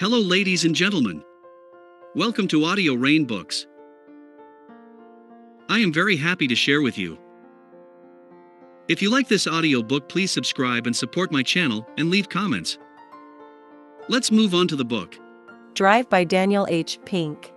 Hello, ladies and gentlemen. Welcome to Audio Rain Books. I am very happy to share with you. If you like this audio book, please subscribe and support my channel and leave comments. Let's move on to the book. Drive by Daniel H. Pink.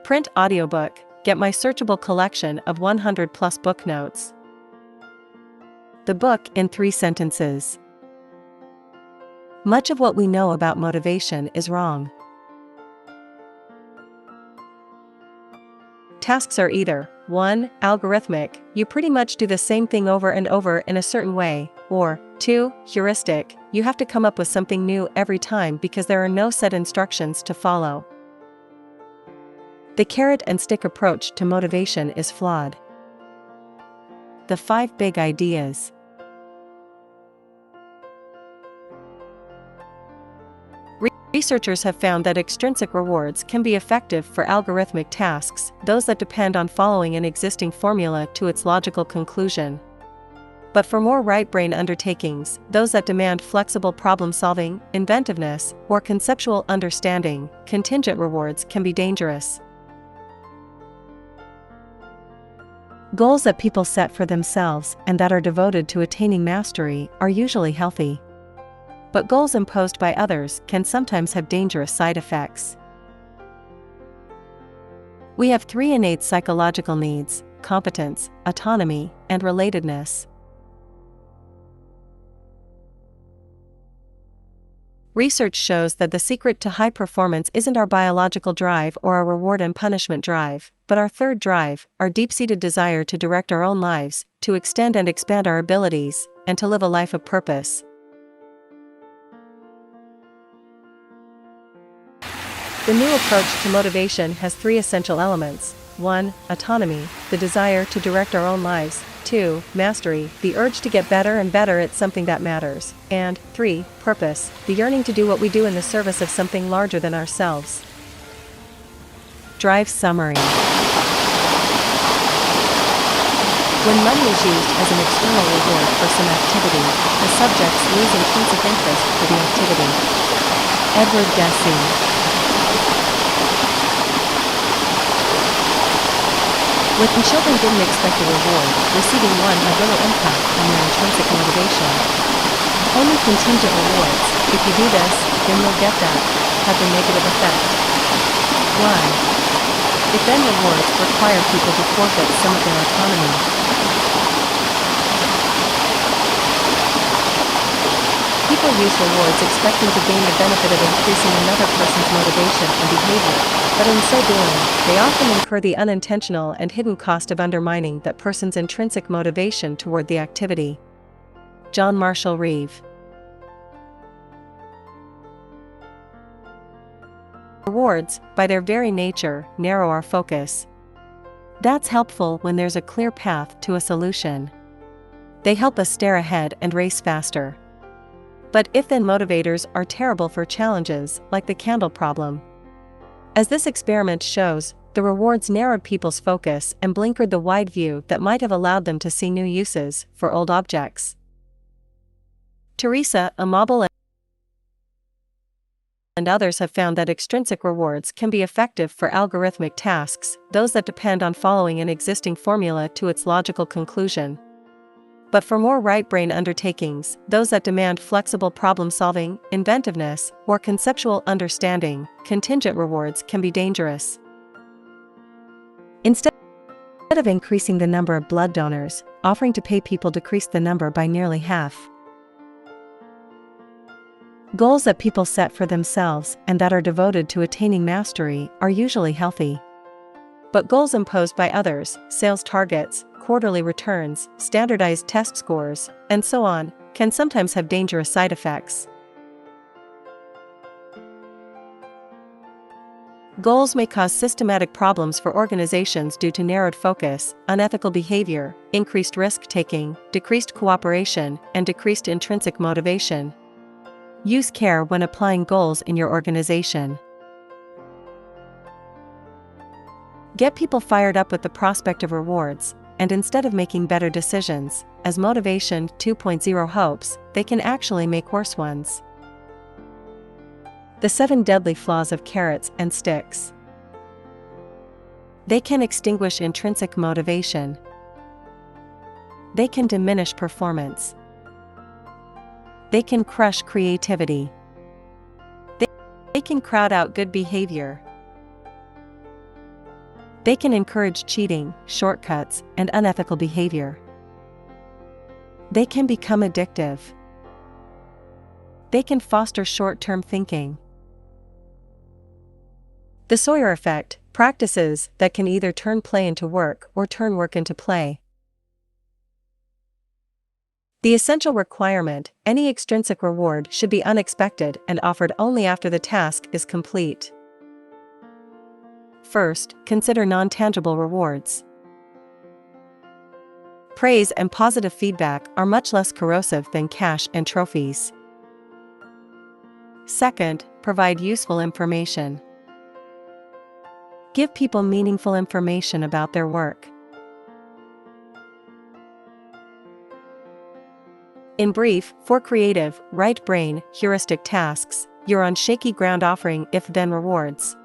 Print audiobook. Get my searchable collection of 100 plus book notes. The book in 3 sentences. Much of what we know about motivation is wrong. Tasks are either 1. Algorithmic, you pretty much do the same thing over and over in a certain way, or 2. Heuristic, you have to come up with something new every time because there are no set instructions to follow. The carrot and stick approach to motivation is flawed. The 5 big ideas. Researchers have found that extrinsic rewards can be effective for algorithmic tasks, those that depend on following an existing formula to its logical conclusion. But for more right-brain undertakings, those that demand flexible problem-solving, inventiveness, or conceptual understanding, contingent rewards can be dangerous. Goals that people set for themselves and that are devoted to attaining mastery are usually healthy. But goals imposed by others can sometimes have dangerous side effects. We have 3 innate psychological needs: competence, autonomy, and relatedness. Research shows that the secret to high performance isn't our biological drive or our reward and punishment drive, but our third drive, our deep-seated desire to direct our own lives, to extend and expand our abilities, and to live a life of purpose. The new approach to motivation has 3 essential elements. 1. Autonomy, the desire to direct our own lives. 2. Mastery, the urge to get better and better at something that matters. And 3. Purpose, the yearning to do what we do in the service of something larger than ourselves. Drive summary. When money is used as an external reward for some activity, the subjects lose intrinsic interest for the activity. Edward Deci. When children didn't expect a reward, receiving one had little impact on their intrinsic motivation. Only contingent rewards, if you do this, then you'll get that, have the negative effect. Why? If then rewards require people to forfeit some of their autonomy. People use rewards expecting to gain the benefit of increasing another person's motivation and behavior, but in so doing, they often incur the unintentional and hidden cost of undermining that person's intrinsic motivation toward the activity. John Marshall Reeve. Rewards, by their very nature, narrow our focus. That's helpful when there's a clear path to a solution. They help us stare ahead and race faster. But if-then motivators are terrible for challenges, like the candle problem. As this experiment shows, the rewards narrowed people's focus and blinkered the wide view that might have allowed them to see new uses for old objects. Teresa Amabile and others have found that extrinsic rewards can be effective for algorithmic tasks, those that depend on following an existing formula to its logical conclusion. But for more right-brain undertakings, those that demand flexible problem-solving, inventiveness, or conceptual understanding, contingent rewards can be dangerous. Instead of increasing the number of blood donors, offering to pay people decreased the number by nearly half. Goals that people set for themselves and that are devoted to attaining mastery are usually healthy. But goals imposed by others, sales targets, quarterly returns, standardized test scores, and so on, can sometimes have dangerous side effects. Goals may cause systematic problems for organizations due to narrowed focus, unethical behavior, increased risk-taking, decreased cooperation, and decreased intrinsic motivation. Use care when applying goals in your organization. Get people fired up with the prospect of rewards, and instead of making better decisions, as Motivation 2.0 hopes, they can actually make worse ones. The 7 deadly flaws of carrots and sticks. They can extinguish intrinsic motivation. They can diminish performance. They can crush creativity. They can crowd out good behavior. They can encourage cheating, shortcuts, and unethical behavior. They can become addictive. They can foster short-term thinking. The Sawyer effect, practices that can either turn play into work or turn work into play. The essential requirement, any extrinsic reward should be unexpected and offered only after the task is complete. First, consider non-tangible rewards. Praise and positive feedback are much less corrosive than cash and trophies. Second, provide useful information. Give people meaningful information about their work. In brief, for creative, right-brain, heuristic tasks, you're on shaky ground offering if-then rewards.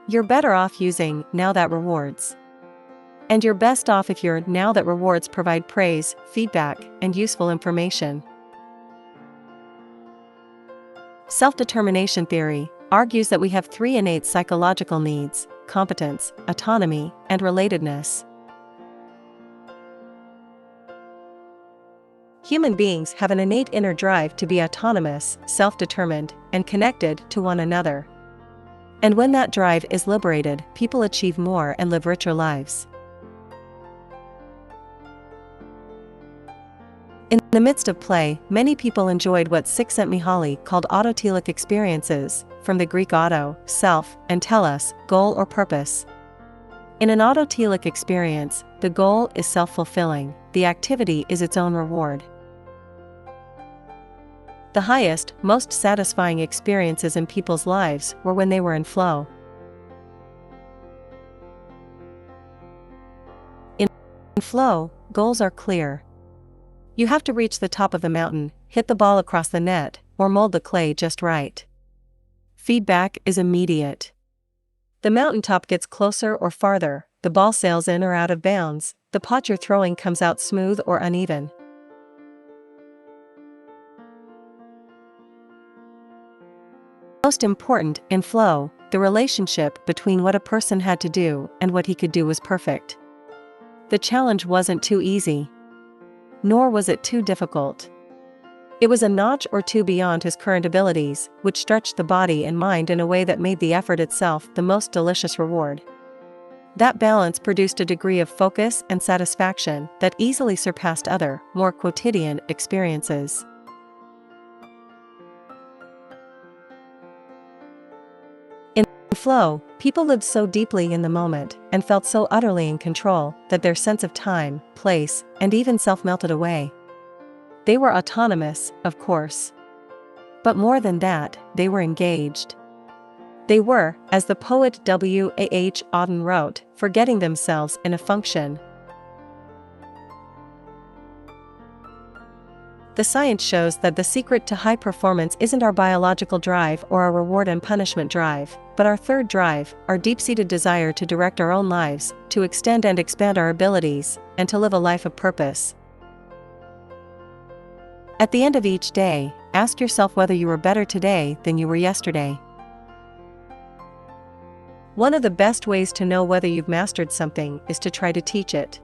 You're better off using now that rewards. And you're best off if your now that rewards provide praise, feedback, and useful information. Self-determination theory argues that we have 3 innate psychological needs: competence, autonomy, and relatedness. Human beings have an innate inner drive to be autonomous, self-determined, and connected to one another. And when that drive is liberated, people achieve more and live richer lives. In the midst of play, many people enjoyed what Csikszentmihalyi called autotelic experiences, from the Greek auto, self, and telos, goal or purpose. In an autotelic experience, the goal is self-fulfilling, the activity is its own reward. The highest, most satisfying experiences in people's lives were when they were in flow. In flow, goals are clear. You have to reach the top of the mountain, hit the ball across the net, or mold the clay just right. Feedback is immediate. The mountaintop gets closer or farther, the ball sails in or out of bounds, the pot you're throwing comes out smooth or uneven. Most important, in flow, the relationship between what a person had to do and what he could do was perfect. The challenge wasn't too easy. Nor was it too difficult. It was a notch or two beyond his current abilities, which stretched the body and mind in a way that made the effort itself the most delicious reward. That balance produced a degree of focus and satisfaction that easily surpassed other, more quotidian experiences. In flow, people lived so deeply in the moment and felt so utterly in control that their sense of time, place, and even self melted away. They were autonomous, of course. But more than that, they were engaged. They were, as the poet W. A. H. Auden wrote, forgetting themselves in a function. The science shows that the secret to high performance isn't our biological drive or our reward and punishment drive, but our third drive, our deep-seated desire to direct our own lives, to extend and expand our abilities, and to live a life of purpose. At the end of each day, ask yourself whether you were better today than you were yesterday. One of the best ways to know whether you've mastered something is to try to teach it.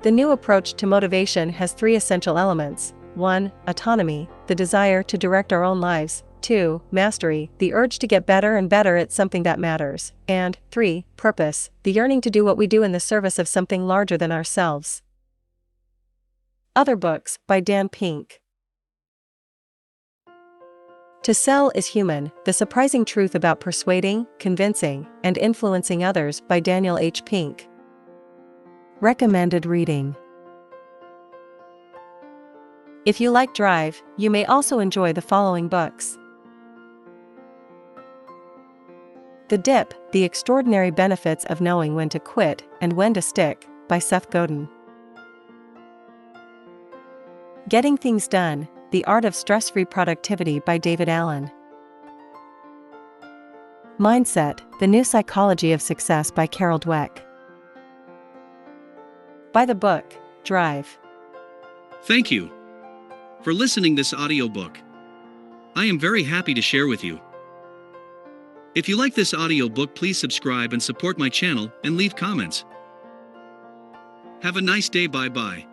The new approach to motivation has 3 essential elements. 1. Autonomy, the desire to direct our own lives. 2. Mastery, the urge to get better and better at something that matters. And 3. Purpose, the yearning to do what we do in the service of something larger than ourselves. Other books, by Dan Pink. To Sell is Human, The Surprising Truth About Persuading, Convincing, and Influencing Others, by Daniel H. Pink. Recommended reading. If you like drive, you may also enjoy the following books. The Dip, The Extraordinary Benefits of Knowing When to Quit and When to Stick, by Seth Godin. Getting Things Done, The Art of Stress-Free Productivity by David Allen. Mindset, The New Psychology of Success by Carol Dweck. Buy the book, Drive. Thank you for listening this audiobook. I am very happy to share with you. If you like this audiobook, please subscribe and support my channel and leave comments. Have a nice day. Bye bye.